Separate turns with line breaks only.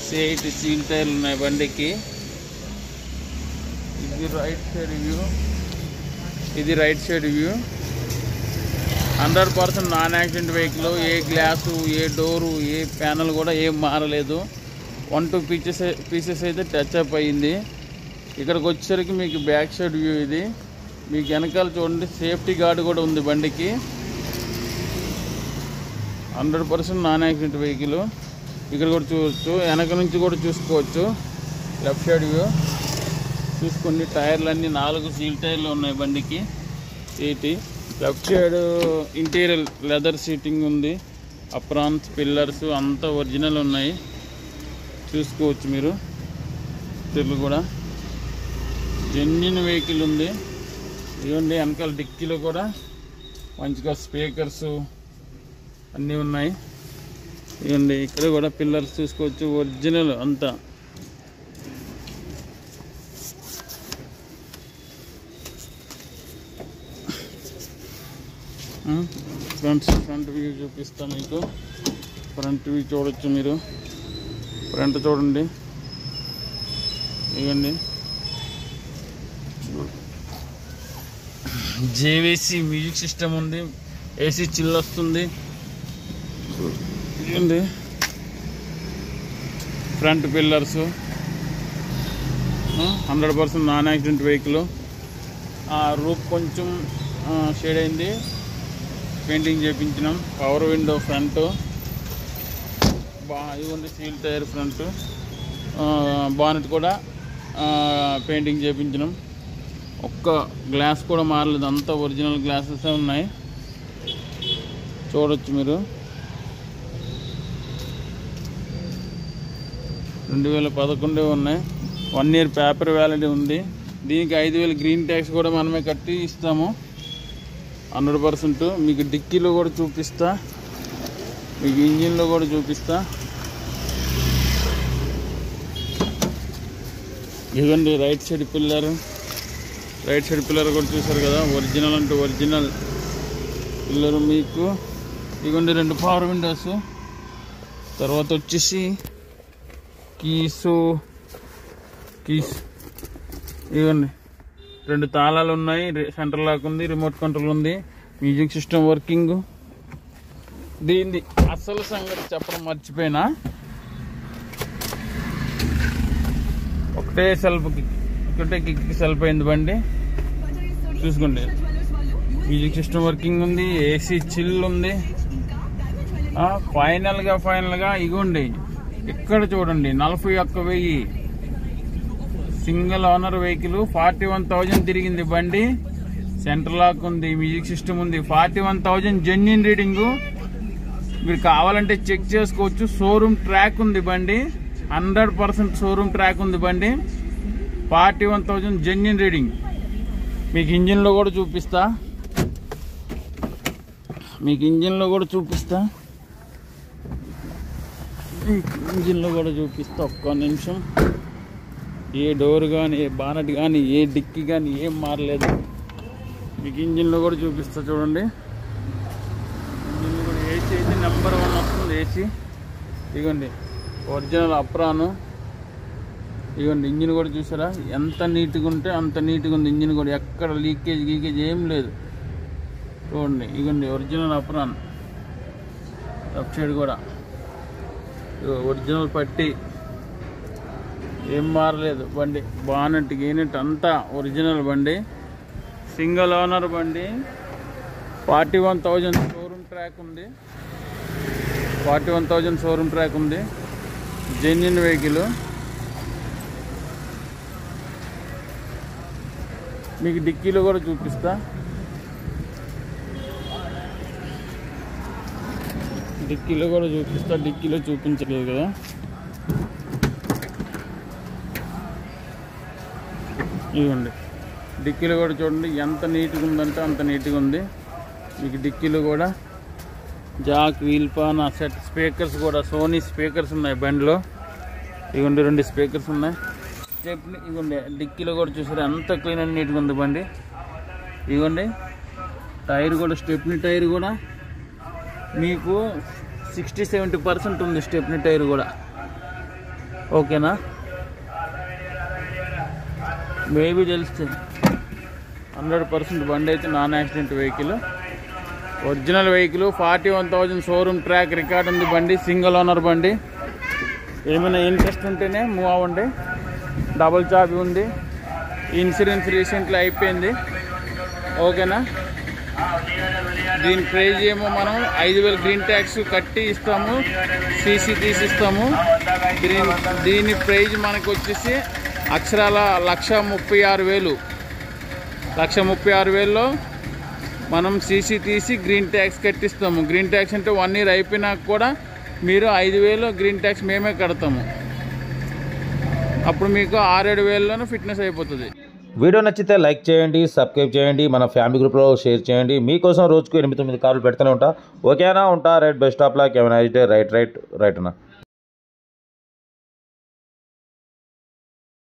8 seal టైర్లు ఉన్నాయి బండికి. ఇది రైట్ సైడ్ వ్యూ, ఇది right side view. 100% non accident vehicle. ఏ గ్లాసు, ఏ డోరు, ఏ ప్యానల్ కూడా ఏం మారలేదు. 1-2 పీసెస్ అయితే టచ్ అప్ అయ్యింది. ఇక్కడికి వచ్చేసరికి మీకు బ్యాక్ సైడ్ వ్యూ ఇది. మీకు వెనకాల చూడండి సేఫ్టీ గార్డ్ కూడా ఉంది బండికి. 100% నాన్ యాక్సిడెంట్ వెహికల్. ఇక్కడ కూడా చూడవచ్చు, వెనక నుంచి కూడా చూసుకోవచ్చు. లెఫ్ట్ సైడ్ వ్యూ చూసుకోండి. టైర్లు అన్నీ 4 సీల్ టైర్లు ఉన్నాయి బండికి. 8. Left side interior leather seating ఉంది. అప్రాన్స్, పిల్లర్స్ అంతా ఒరిజినల్ ఉన్నాయి, చూసుకోవచ్చు మీరు. తెలుగు కూడా జెన్యూన్ వెహికల్ ఉంది. ఇదిగోండి వెనకాల డిక్కీలో కూడా మంచిగా స్పీకర్స్ అన్నీ ఉన్నాయి. ఇదిగోండి ఇక్కడ కూడా పిల్లర్స్ చూసుకోవచ్చు, ఒరిజినల్ అంతా. ఫ్రంట్ వ్యూ చూపిస్తాను మీకు. ఫ్రంట్ వ్యూ చూడొచ్చు మీరు. ఫ్రంట్ చూడండి. ఇవ్వండి జేవీసీ మ్యూజిక్ సిస్టమ్ ఉంది. ఏసీ చిల్ వస్తుంది. ఇవ్వండి front pillars. 100% non accident vehicle. Roof కొంచెం షేడ్ అయింది, పెయింటింగ్ చేయించినాం. Power window front. ఇదిగోండి సీల్ టైర్ ఫ్రంట్. బానెట్ కూడా పెయింటింగ్ చేయించినాం. ఒక్క గ్లాస్ కూడా మారలేదు, అంతా ఒరిజినల్ గ్లాసెస్ ఉన్నాయి, చూడొచ్చు మీరు. 2011 ఉన్నాయి. 1 year పేపర్ వ్యాలిటీ ఉంది. దీనికి 5,000 గ్రీన్ ట్యాక్స్ కూడా మనమే కట్టి ఇస్తాము 100%. మీకు డిక్కీలో కూడా చూపిస్తా, మీకు ఇంజిన్లో కూడా చూపిస్తా. ఇదిగోండి right side pillar. Right side pillar కూడా చూసారు కదా, ఒరిజినల్ అంటే ఒరిజినల్ పిల్లర్ మీకు. ఇదిగోండి 2 పవర్ విండోస్. తర్వాత వచ్చేసి కీస్. ఇదిగోండి 2 తాళాలు ఉన్నాయి. సెంటర్ లాక్ ఉంది, రిమోట్ కంట్రోల్ ఉంది, మ్యూజిక్ సిస్టమ్ వర్కింగ్. దీన్ని అసలు సంగతి చెప్పడం మర్చిపోయినా, ఒకటే కిక్ సెల్ఫ్ అయింది బండి. చూసుకోండి మ్యూజిక్ సిస్టమ్ వర్కింగ్ ఉంది, ఏసీ చిల్ ఉంది. ఫైనల్గా ఇగోండి ఇక్కడ చూడండి 41,000 సింగిల్ ఓనర్ వెహికల్. 41,000 తిరిగింది బండి. సెంటర్ లాక్ ఉంది, మ్యూజిక్ సిస్టమ్ ఉంది. 41,000 జెన్యూన్ రీడింగ్. మీరు కావాలంటే చెక్ చేసుకోవచ్చు. షోరూమ్ ట్రాక్ ఉంది బండి, 100% షోరూమ్ ట్రాక్ ఉంది బండి. 41,000 జెన్యూన్ రీడింగ్. మీకు ఇంజిన్లో కూడా చూపిస్తా, ఒక్క నిమిషం. ఏ డోర్ కానీ, ఏ బానెట్ కానీ, ఏ డిక్కీ కానీ ఏం మారలేదు. మీకు ఇంజిన్లో కూడా చూపిస్తా చూడండి. ఇంజిన్లో కూడా ఏసీ అయితే నెంబర్ 1 వస్తుంది ఏసీ. ఇదిగోండి ఒరిజినల్ అప్రాను. ఇదిగోండి ఇంజిన్ కూడా చూసారా ఎంత నీట్గా ఉంటే అంత నీట్గా ఉంది. ఇంజిన్ కూడా ఎక్కడ లీకేజ్ ఏం లేదు చూడండి. ఇదిగోండి ఒరిజినల్ అప్రాన్. లెఫ్ట్ సైడ్ కూడా ఒరిజినల్ పట్టి, ఏం మారలేదు బండి. బానెట్ గీనెట్ అంతా ఒరిజినల్ బండి. సింగిల్ ఓనర్ బండి. 41,000 షోరూమ్ ట్రాక్ ఉంది. 41,000 షోరూమ్ ట్రాక్ ఉంది. Genuine vehicle. మీకు డిక్కీలో కూడా చూపిస్తా. డిక్కీలో చూపించలేదు కదా. ఇవ్వండి డిక్కీలో కూడా చూడండి ఎంత నీట్గా ఉందంటే అంత నీట్గా ఉంది. మీకు డిక్కీలో కూడా జాక్, వీల్ పాన్, సెట్ స్పీకర్స్ కూడా సోనీ స్పీకర్స్ ఉన్నాయి బండిలో. ఇవ్వండి 2 స్పీకర్స్ ఉన్నాయి. స్టెప్ని ఇవ్వండి డిక్కీలో కూడా చూసారు ఎంత క్లీన్ అండ్ నీట్గా ఉంది బండి. ఇవ్వండి టైర్ కూడా, స్టెప్ని టైర్ కూడా మీకు 60-70% ఉంది. స్టెప్ని టైర్ కూడా ఓకేనా, మేబీ తెలిస్తే 100% బండి అయితే non accident vehicle. Original vehicle 41,000 showroom track record ఉంది బండి. సింగిల్ ఓనర్ బండి. ఏమైనా ఇంట్రెస్ట్ ఉంటేనే మూవ్ అవ్వండి. డబుల్ చాబీ ఉంది. ఇన్సూరెన్స్ రీసెంట్లీ అయిపోయింది. ఓకేనా, దీని ప్రైజ్ ఏమో మనం 5,000 గ్రీన్ ట్యాక్స్ కట్టి ఇస్తాము, సీసీ తీసిస్తాము. దీని ప్రైజ్ మనకు వచ్చేసి అక్షరాల 1,36,000. 1,36,000లో మనం సీసీ తీసి గ్రీన్ ట్యాక్స్ కట్టిస్తాము. గ్రీన్ ట్యాక్స్ అంటే 1 year అయిపోయినాక కూడా మీరు 5,000 గ్రీన్ ట్యాక్స్ మేమే కడతాము. అప్పుడు మీకు 6,000-7,000లోనే ఫిట్నెస్ అయిపోతుంది.
వీడియో నచ్చితే లైక్ చేయండి, సబ్స్క్రైబ్ చేయండి, మన ఫ్యామిలీ గ్రూప్లో షేర్ చేయండి. మీకోసం రోజుకు 8-9 కార్లు పెడుతూనే ఉంటా. ఓకేనా, ఉంటా. Right, best of luck. ఏమైనా అయితే రైట్ అన్న.